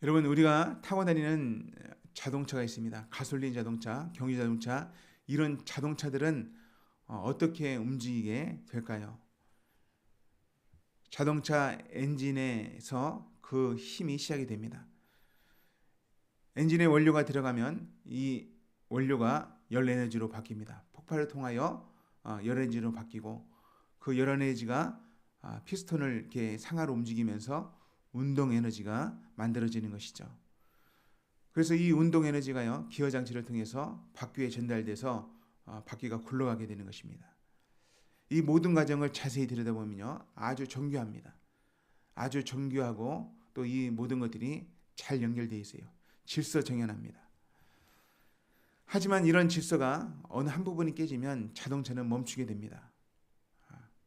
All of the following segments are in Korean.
여러분, 우리가 타고 다니는 자동차가 있습니다. 가솔린 자동차, 경유 자동차, 이런 자동차들은 어떻게 움직이게 될까요? 자동차 엔진에서 그 힘이 시작이 됩니다. 엔진에 원료가 들어가면 이 원료가 열 에너지로 바뀝니다. 폭발을 통하여 열 에너지로 바뀌고, 그 열 에너지가 피스톤을 이렇게 상하로 움직이면서 운동 에너지가 만들어지는 것이죠. 그래서 이 운동 에너지가요, 기어 장치를 통해서 바퀴에 전달돼서 바퀴가 굴러가게 되는 것입니다. 이 모든 과정을 자세히 들여다보면요, 아주 정교합니다. 아주 정교하고 또 이 모든 것들이 잘 연결되어 있어요. 질서정연합니다. 하지만 이런 질서가 어느 한 부분이 깨지면 자동차는 멈추게 됩니다.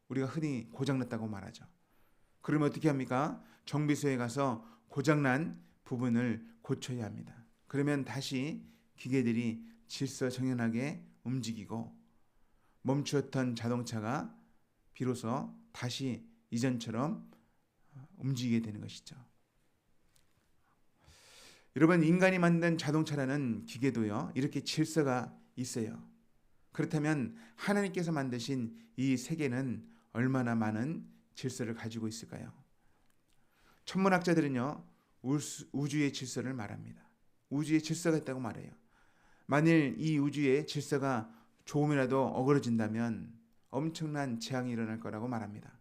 우리가 흔히 고장났다고 말하죠. 그러면 어떻게 합니까? 정비소에 가서 고장난 부분을 고쳐야 합니다. 그러면 다시 기계들이 질서정연하게 움직이고, 멈추었던 자동차가 비로소 다시 이전처럼 움직이게 되는 것이죠. 여러분, 인간이 만든 자동차라는 기계도요, 이렇게 질서가 있어요. 그렇다면 하나님께서 만드신 이 세계는 얼마나 많은 질서를 가지고 있을까요? 천문학자들은요, 우주의 질서를 말합니다. 우주의 질서가 있다고 말해요. 만일 이 우주의 질서가 조금이라도 어그러진다면 엄청난 재앙이 일어날 거라고 말합니다.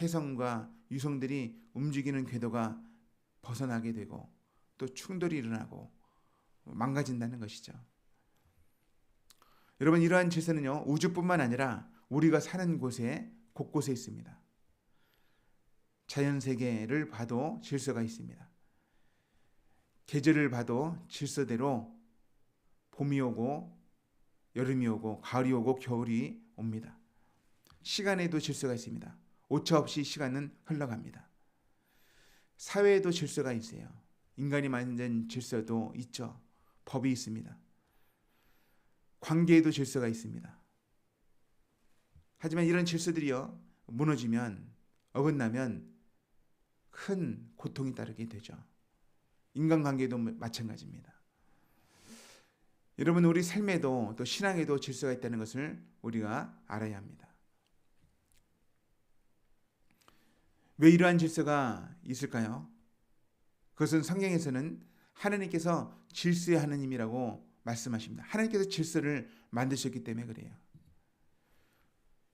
해성과 유성들이 움직이는 궤도가 벗어나게 되고, 또 충돌이 일어나고 망가진다는 것이죠. 여러분, 이러한 질서는요, 우주뿐만 아니라 우리가 사는 곳에 곳곳에 있습니다. 자연 세계를 봐도 질서가 있습니다. 계절을 봐도 질서대로 봄이 오고 여름이 오고 가을이 오고 겨울이 옵니다. 시간에도 질서가 있습니다. 오차 없이 시간은 흘러갑니다. 사회에도 질서가 있어요. 인간이 만든 질서도 있죠. 법이 있습니다. 관계에도 질서가 있습니다. 하지만 이런 질서들이요, 무너지면, 어긋나면 큰 고통이 따르게 되죠. 인간관계도 마찬가지입니다. 여러분, 우리 삶에도 또 신앙에도 질서가 있다는 것을 우리가 알아야 합니다. 왜 이러한 질서가 있을까요? 그것은 성경에서는 하나님께서 질서의 하나님이라고 말씀하십니다. 하나님께서 질서를 만드셨기 때문에 그래요.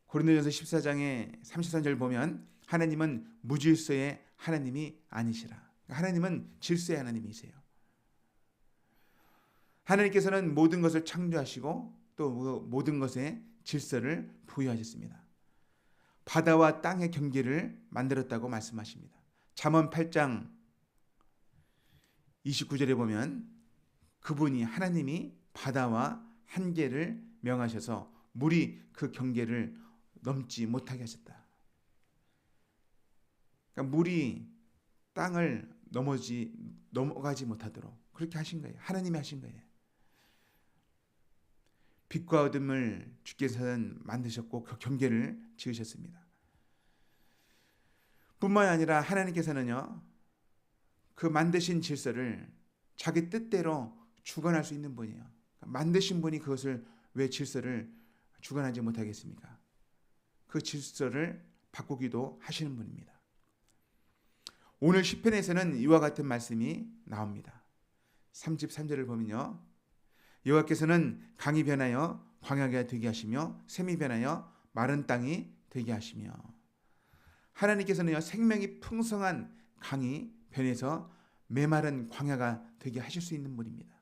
고린도전서 14장의 33절 보면 하나님은 무질서의 하나님이 아니시라. 하나님은 질서의 하나님이세요. 하나님께서는 모든 것을 창조하시고 또 모든 것에 질서를 부여하셨습니다. 바다와 땅의 경계를 만들었다고 말씀하십니다. 잠언 8장 29절에 보면 그분이, 하나님이 바다와 한계를 명하셔서 물이 그 경계를 넘지 못하게 하셨다. 그러니까 물이 땅을 넘어가지 못하도록 그렇게 하신 거예요. 하나님이 하신 거예요. 빛과 어둠을 주께서는 만드셨고 그 경계를 지으셨습니다. 뿐만 아니라 하나님께서는요, 그 만드신 질서를 자기 뜻대로 주관할 수 있는 분이에요. 만드신 분이 그것을 왜 질서를 주관하지 못하겠습니까? 그 질서를 바꾸기도 하시는 분입니다. 오늘 시편에서는 이와 같은 말씀이 나옵니다. 33절을 보면요, 여호와께서는 강이 변하여 광야가 되게 하시며 샘이 변하여 마른 땅이 되게 하시며, 하나님께서는요, 생명이 풍성한 강이 변해서 메마른 광야가 되게 하실 수 있는 분입니다.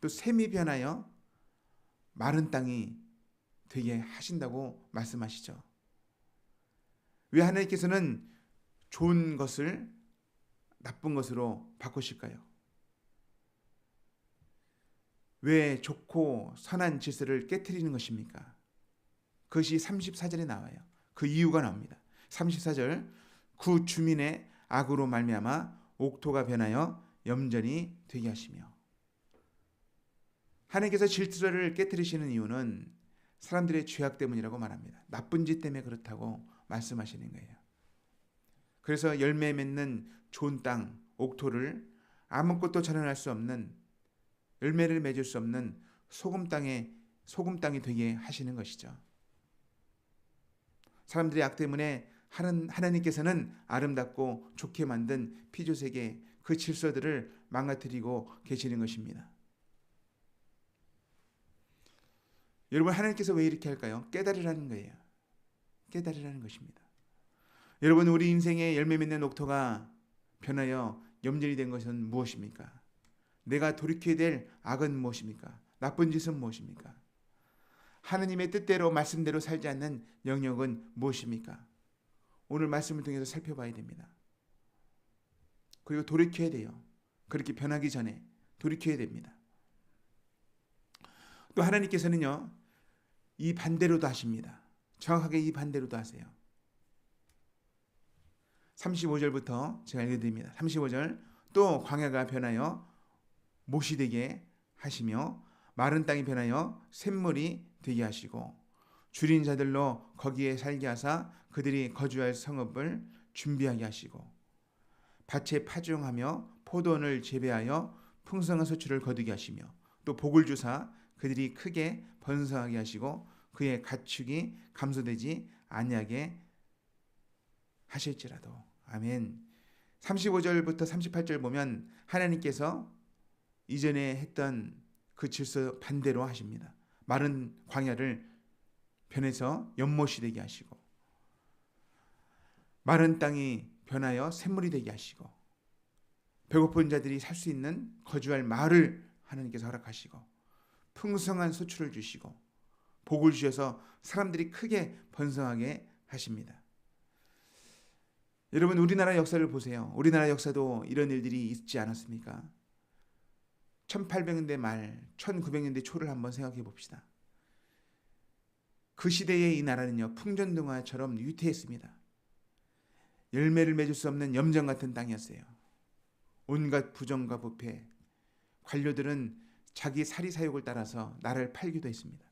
또 샘이 변하여 마른 땅이 되게 하신다고 말씀하시죠. 왜 하나님께서는 좋은 것을 나쁜 것으로 바꾸실까요? 왜 좋고 선한 질서를 깨트리는 것입니까? 그것이 34절에 나와요. 그 이유가 나옵니다. 34절, 그 주민의 악으로 말미암아 옥토가 변하여 염전이 되게 하시며. 하나님께서 질서를 깨트리시는 이유는 사람들의 죄악 때문이라고 말합니다. 나쁜 짓 때문에 그렇다고 말씀하시는 거예요. 그래서 열매 맺는 좋은 땅, 옥토를 아무것도 자라날 수 없는, 열매를 맺을 수 없는 소금 땅이 되게 하시는 것이죠. 사람들의 악 때문에 하나님께서는 아름답고 좋게 만든 피조세계 그 질서들을 망가뜨리고 계시는 것입니다. 여러분, 하나님께서 왜 이렇게 할까요? 깨달으라는 거예요. 깨달으라는 것입니다. 여러분, 우리 인생의 열매 맺는 옥토가 변하여 염전이 된 것은 무엇입니까? 내가 돌이켜야 될 악은 무엇입니까? 나쁜 짓은 무엇입니까? 하느님의 뜻대로 말씀대로 살지 않는 영역은 무엇입니까? 오늘 말씀을 통해서 살펴봐야 됩니다. 그리고 돌이켜야 돼요. 그렇게 변하기 전에 돌이켜야 됩니다. 또 하나님께서는요, 이 반대로도 하십니다. 정확하게 이 반대로도 하세요. 35절부터 제가 읽어드립니다. 35절, 또 광야가 변하여 못이 되게 하시며 마른 땅이 변하여 샘물이 되게 하시고 줄인 자들로 거기에 살게 하사 그들이 거주할 성읍을 준비하게 하시고 밭에 파종하며 포도원을 재배하여 풍성한 소출을 거두게 하시며 또 복을 주사 그들이 크게 번성하게 하시고 그의 가축이 감소되지 아니하게 하실지라도. 아멘. 35절부터 38절 보면 하나님께서 이전에 했던 그 질서 반대로 하십니다. 마른 광야를 변해서 연못이 되게 하시고 마른 땅이 변하여 샘물이 되게 하시고 배고픈 자들이 살 수 있는 거주할 마을을 하나님께서 허락하시고 풍성한 소출을 주시고 복을 주셔서 사람들이 크게 번성하게 하십니다. 여러분, 우리나라 역사를 보세요. 우리나라 역사도 이런 일들이 있지 않았습니까? 1800년대 말 1900년대 초를 한번 생각해 봅시다. 그 시대의 이 나라는요, 풍전등화처럼 위태했습니다. 열매를 맺을 수 없는 염전 같은 땅이었어요. 온갖 부정과 부패, 관료들은 자기 사리사욕을 따라서 나라를 팔기도 했습니다.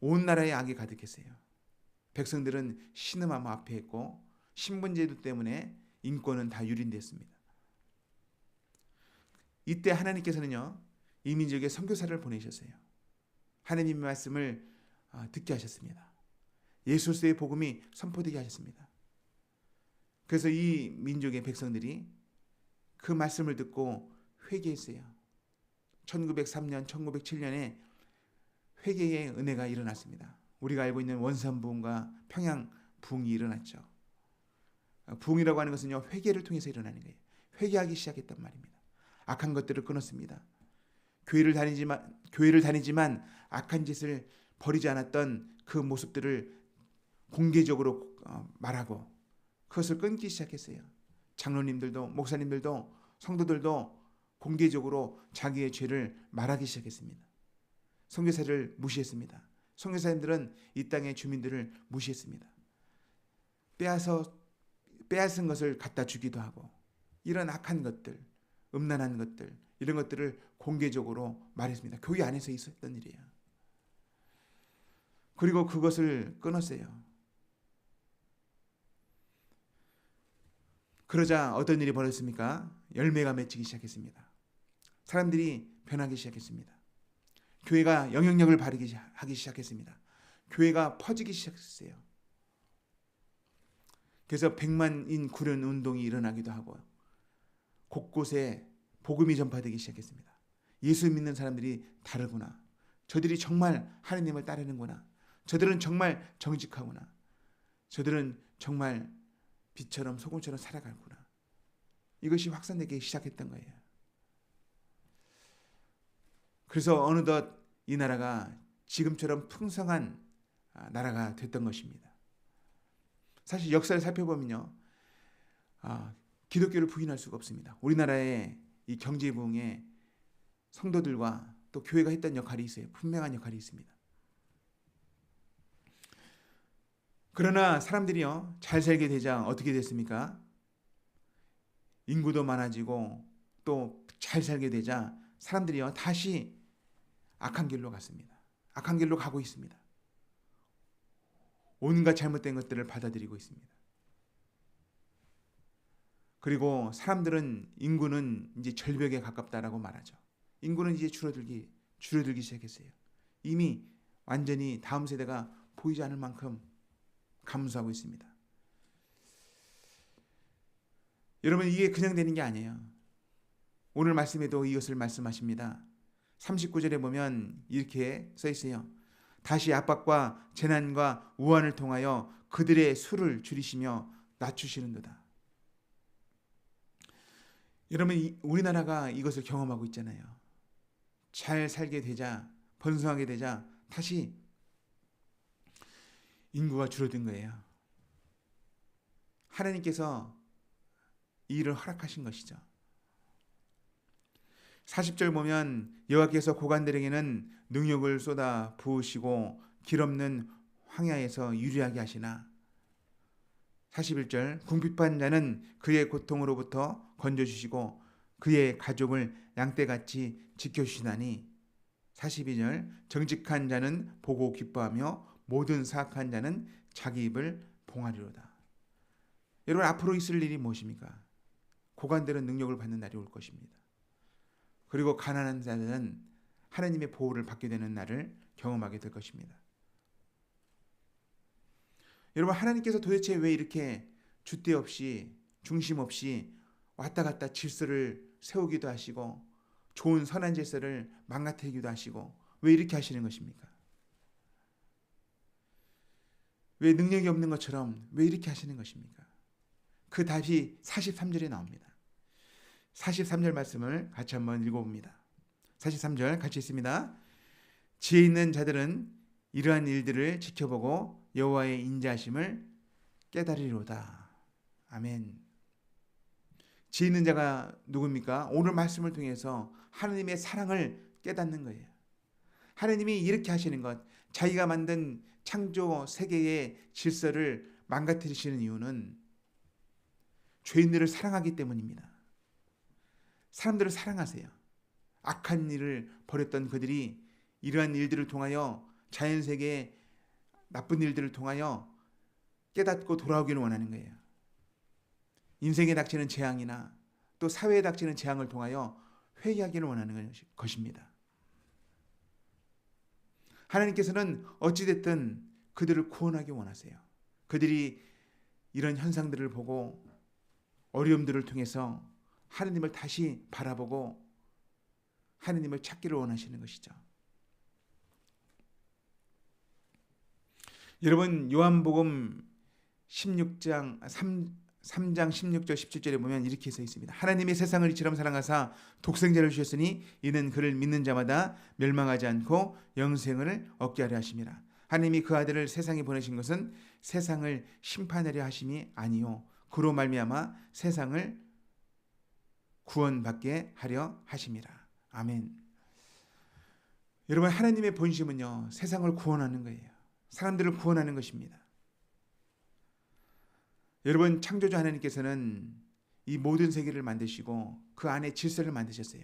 온 나라에 악이 가득했어요. 백성들은 신음하며 압회했고 신분제도 때문에 인권은 다 유린됐습니다. 이때 하나님께서는요, 이 민족에 선교사를 보내셨어요. 하나님의 말씀을 듣게 하셨습니다. 예수 그리스도의 복음이 선포되게 하셨습니다. 그래서 이 민족의 백성들이 그 말씀을 듣고 회개했어요. 1903년, 1907년에 회개의 은혜가 일어났습니다. 우리가 알고 있는 원산 부흥과 평양 부흥이 일어났죠. 부흥이라고 하는 것은요, 회개를 통해서 일어나는 거예요. 회개하기 시작했단 말입니다. 악한 것들을 끊었습니다. 교회를 다니지만 악한 짓을 버리지 않았던 그 모습들을 공개적으로 말하고 그것을 끊기 시작했어요. 장로님들도, 목사님들도, 성도들도 공개적으로 자기의 죄를 말하기 시작했습니다. 선교사를 무시했습니다. 선교사님들은 이 땅의 주민들을 무시했습니다. 빼앗은 것을 갖다 주기도 하고 이런 악한 것들, 음란한 것들, 이런 것들을 공개적으로 말했습니다. 교회 안에서 있었던 일이에요. 그리고 그것을 끊었어요. 그러자 어떤 일이 벌어졌습니까? 열매가 맺히기 시작했습니다. 사람들이 변하기 시작했습니다. 교회가 영향력을 발휘하기 시작했습니다. 교회가 퍼지기 시작했어요. 그래서 100만인 구련 운동이 일어나기도 하고 곳곳에 복음이 전파되기 시작했습니다. 예수 믿는 사람들이 다르구나. 저들이 정말 하나님을 따르는구나. 저들은 정말 정직하구나. 저들은 정말 빛처럼 소금처럼 살아가구나. 이것이 확산되기 시작했던 거예요. 그래서 어느덧 이 나라가 지금처럼 풍성한 나라가 됐던 것입니다. 사실 역사를 살펴보면요, 기독교를 부인할 수가 없습니다. 우리나라의 이 경제 부흥에 성도들과 또 교회가 했던 역할이 있어요. 분명한 역할이 있습니다. 그러나 사람들이요, 잘 살게 되자 어떻게 됐습니까? 인구도 많아지고 또 잘 살게 되자 사람들이요, 다시 악한 길로 갔습니다. 악한 길로 가고 있습니다. 온갖 잘못된 것들을 받아들이고 있습니다. 그리고 사람들은 인구는 이제 절벽에 가깝다라고 말하죠. 인구는 이제 줄어들기 시작했어요. 이미 완전히 다음 세대가 보이지 않을 만큼 감소하고 있습니다. 여러분, 이게 그냥 되는 게 아니에요. 오늘 말씀에도 이것을 말씀하십니다. 39절에 보면 이렇게 써 있어요. 다시 압박과 재난과 우환을 통하여 그들의 수를 줄이시며 낮추시는도다. 여러분, 우리나라가 이것을 경험하고 있잖아요. 잘 살게 되자, 번성하게 되자 다시 인구가 줄어든 거예요. 하나님께서 이 일을 허락하신 것이죠. 40절 보면 여호와께서 고관들에게는 능력을 쏟아 부으시고 길 없는 황야에서 유리하게 하시나 41절 궁핍한 자는 그의 고통으로부터 건져주시고 그의 가족을 양떼같이 지켜주시나니 42절 정직한 자는 보고 기뻐하며 모든 사악한 자는 자기 입을 봉하리로다. 여러분, 앞으로 있을 일이 무엇입니까? 고관들은 능력을 받는 날이 올 것입니다. 그리고 가난한 자들은 하나님의 보호를 받게 되는 날을 경험하게 될 것입니다. 여러분, 하나님께서 도대체 왜 이렇게 줏대 없이 중심 없이 왔다 갔다 질서를 세우기도 하시고 좋은 선한 질서를 망가뜨리기도 하시고 왜 이렇게 하시는 것입니까? 왜 능력이 없는 것처럼 왜 이렇게 하시는 것입니까? 그 답이 43절에 나옵니다. 43절 말씀을 같이 한번 읽어봅니다. 43절 같이 있습니다. 지혜 있는 자들은 이러한 일들을 지켜보고 여호와의 인자하심을 깨달으리로다. 아멘. 지혜 있는 자가 누굽니까? 오늘 말씀을 통해서 하나님의 사랑을 깨닫는 거예요. 하나님이 이렇게 하시는 것, 자기가 만든 창조 세계의 질서를 망가뜨리시는 이유는 죄인들을 사랑하기 때문입니다. 사람들을 사랑하세요. 악한 일을 벌였던 그들이 이러한 일들을 통하여 자연세계의 나쁜 일들을 통하여 깨닫고 돌아오기를 원하는 거예요. 인생에 닥치는 재앙이나 또 사회에 닥치는 재앙을 통하여 회개하기를 원하는 것입니다. 하나님께서는 어찌됐든 그들을 구원하기 원하세요. 그들이 이런 현상들을 보고 어려움들을 통해서 하나님을 다시 바라보고 하나님을 찾기를 원하시는 것이죠. 여러분, 요한복음 3장 16절 17절에 보면 이렇게 써 있습니다. 하나님이 세상을 이처럼 사랑하사 독생자를 주셨으니 이는 그를 믿는 자마다 멸망하지 않고 영생을 얻게 하려 하심이라. 하나님이 그 아들을 세상에 보내신 것은 세상을 심판하려 하심이 아니요 그로 말미암아 세상을 구원받게 하려 하심이라. 아멘. 여러분, 하나님의 본심은요, 세상을 구원하는 거예요. 사람들을 구원하는 것입니다. 여러분, 창조주 하나님께서는 이 모든 세계를 만드시고 그 안에 질서를 만드셨어요.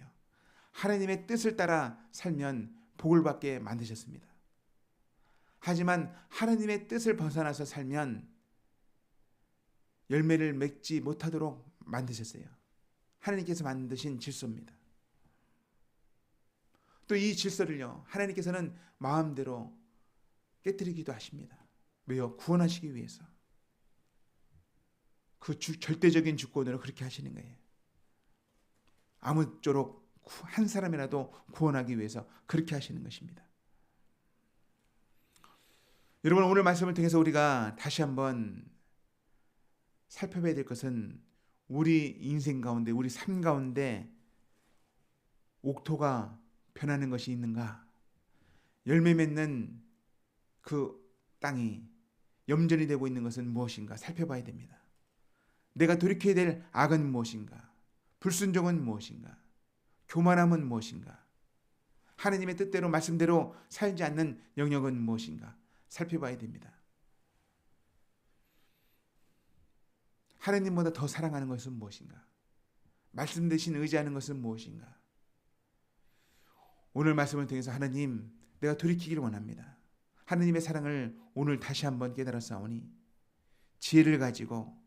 하나님의 뜻을 따라 살면 복을 받게 만드셨습니다. 하지만 하나님의 뜻을 벗어나서 살면 열매를 맺지 못하도록 만드셨어요. 하나님께서 만드신 질서입니다. 또 이 질서를요, 하나님께서는 마음대로 깨뜨리기도 하십니다. 왜요? 구원하시기 위해서. 그 절대적인 주권으로 그렇게 하시는 거예요. 아무쪼록 한 사람이라도 구원하기 위해서 그렇게 하시는 것입니다. 여러분, 오늘 말씀을 통해서 우리가 다시 한번 살펴봐야 될 것은 우리 인생 가운데, 우리 삶 가운데 옥토가 변하는 것이 있는가? 열매 맺는 그 땅이 염전이 되고 있는 것은 무엇인가 살펴봐야 됩니다. 내가 돌이켜야 될 악은 무엇인가? 불순종은 무엇인가? 교만함은 무엇인가? 하나님의 뜻대로 말씀대로 살지 않는 영역은 무엇인가? 살펴봐야 됩니다. 하나님보다 더 사랑하는 것은 무엇인가? 말씀 대신 의지하는 것은 무엇인가? 오늘 말씀을 통해서 하나님, 내가 돌이키기를 원합니다. 하나님의 사랑을 오늘 다시 한번 깨달았사오니 지혜를 가지고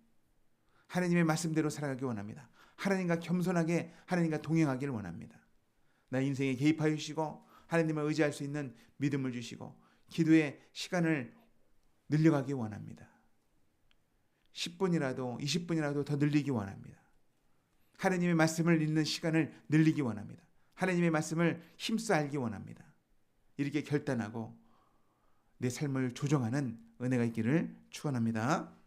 하나님의 말씀대로 살아가기 원합니다. 하나님과 겸손하게 하나님과 동행하기를 원합니다. 나 인생에 개입하여 주시고 하나님을 의지할 수 있는 믿음을 주시고 기도의 시간을 늘려가기 원합니다. 10분이라도 20분이라도 더 늘리기 원합니다. 하나님의 말씀을 읽는 시간을 늘리기 원합니다. 하나님의 말씀을 힘써 알기 원합니다. 이렇게 결단하고 내 삶을 조정하는 은혜가 있기를 축원합니다.